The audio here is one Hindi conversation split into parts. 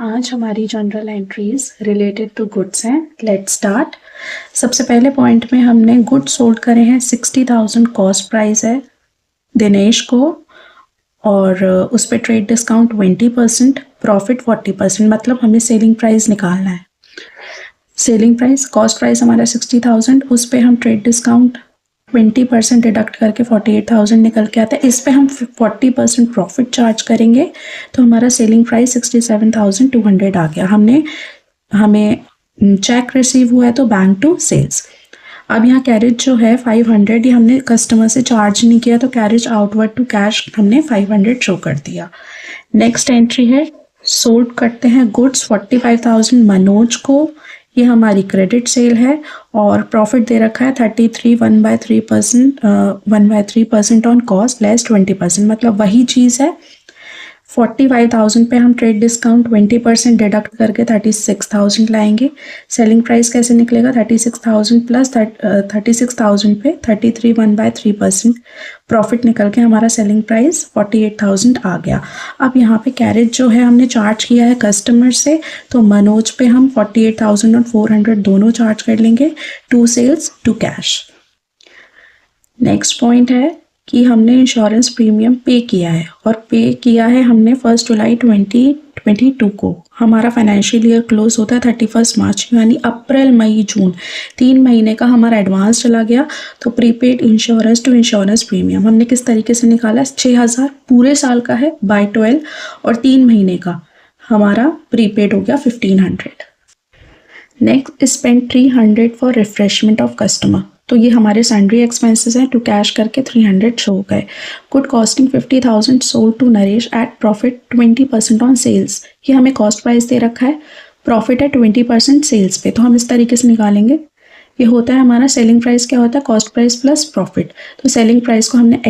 आज हमारी general entries related to goods हैं। Let's start. सबसे पहले पॉइंट में हमने गुड्स सोल्ड करे हैं 60,000 कॉस्ट प्राइस है दिनेश को, और उस पर ट्रेड डिस्काउंट 20%, प्रॉफिट 40%, मतलब हमें सेलिंग प्राइस निकालना है। सेलिंग प्राइस, कॉस्ट प्राइस हमारा 60,000, उस पर हम ट्रेड डिस्काउंट 20% डिडक्ट करके 48,000 निकल के आता है। इस पे हम 40% प्रॉफिट चार्ज करेंगे तो हमारा सेलिंग प्राइस 67,200 आ गया। हमें चेक रिसीव हुआ है तो बैंक टू सेल्स। अब यहाँ कैरेज जो है 500, ये हमने कस्टमर से चार्ज नहीं किया तो कैरेज आउटवर्ड टू कैश हमने 500 शो कर दिया। नेक्स्ट एंट्री है सोल्ड करते हैं गुड्स 45,000 मनोज को, ये हमारी क्रेडिट सेल है और प्रॉफिट दे रखा है 33, 1/3% ऑन कॉस्ट लेस 20%, मतलब वही चीज़ है। 45,000 पे हम ट्रेड डिस्काउंट 20% डिडक्ट करके 36,000 लाएंगे। सेलिंग प्राइस कैसे निकलेगा? 36,000 प्लस 36,000 पे 33 1/3% प्रॉफिट निकल के हमारा सेलिंग प्राइस 48,000 आ गया। अब यहाँ पे कैरेज जो है हमने चार्ज किया है कस्टमर से, तो मनोज पे हम 48,000 और 400 दोनों चार्ज कर लेंगे, to sales to cash. Next point है कि हमने इंश्योरेंस प्रीमियम पे किया है और पे किया है हमने 1 जुलाई 2022 को। हमारा फाइनेंशियल ईयर क्लोज होता है 31 मार्च, यानी अप्रैल मई जून 3 महीने का हमारा एडवांस चला गया। तो prepaid insurance to insurance premium हमने किस तरीके से निकाला? 6,000 पूरे साल का है बाय 12 और 3 महीने का हमारा प्रीपेड हो गया 1,500। Next spend 300 for refreshment of customer, तो ये हमारे सैंडरी एक्सपेंसेस हैं, टू कैश करके 300 शो गए। Good costing 50,000 sold to Naresh at profit 20% on sales, ये हमें कॉस्ट प्राइस दे रखा है, प्रॉफिट है 20% सेल्स पे, तो हम इस तरीके से निकालेंगे। ये होता है हमारा सेलिंग प्राइस, क्या होता है? Cost price plus profit. तो सेलिंग प्राइस को हमने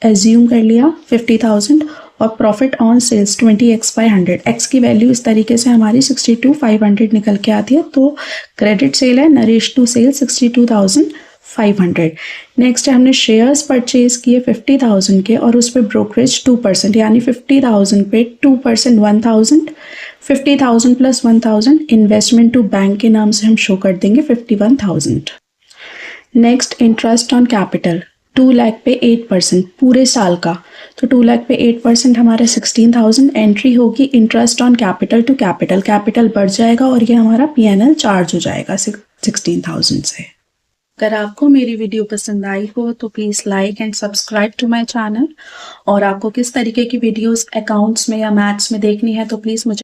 एज्यूम कर लिया 50,000 और profit on sales 20x/100, x की वैल्यू इस तरीके से हमारी 62,500 निकल के आती है। तो क्रेडिट सेल है नरेश टू सेल 62,500। नेक्स्ट है हमने शेयर्स परचेज किए 50,000 के और उस पर ब्रोकरेज 2%, यानी 50,000 पे 2% 1,000, 50,000 प्लस 1,000 इन्वेस्टमेंट टू बैंक के नाम से हम शो कर देंगे 51,000। Next interest on capital 2 lakh पे 8% पूरे साल का, तो 2 लाख पे 8% हमारे 16,000 एंट्री होगी interest on capital to capital. Capital बढ़ जाएगा और ये हमारा PNL चार्ज हो जाएगा 16,000 से। अगर आपको मेरी वीडियो पसंद आई हो तो please like and subscribe to my channel, और आपको किस तरीके की वीडियोस अकाउंट्स में या मैथ्स में देखनी है तो प्लीज़ मुझे